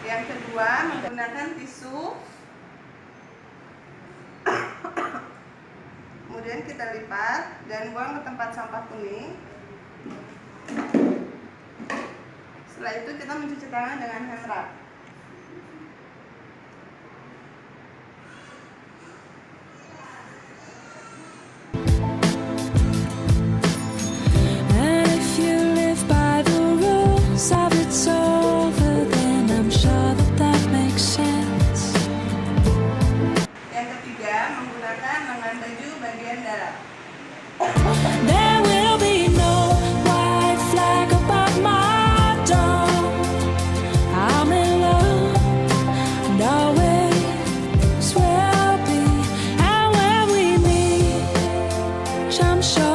Yang kedua, menggunakan tisu. Kemudian kita lipat dan buang ke tempat sampah kuning. Setelah itu kita mencuci tangan dengan hand rub. Yang ketiga, menggunakan lengan baju bagian dalam. There will be no white flag above my door. I'm in love, and always will be. And when we meet, I'm sure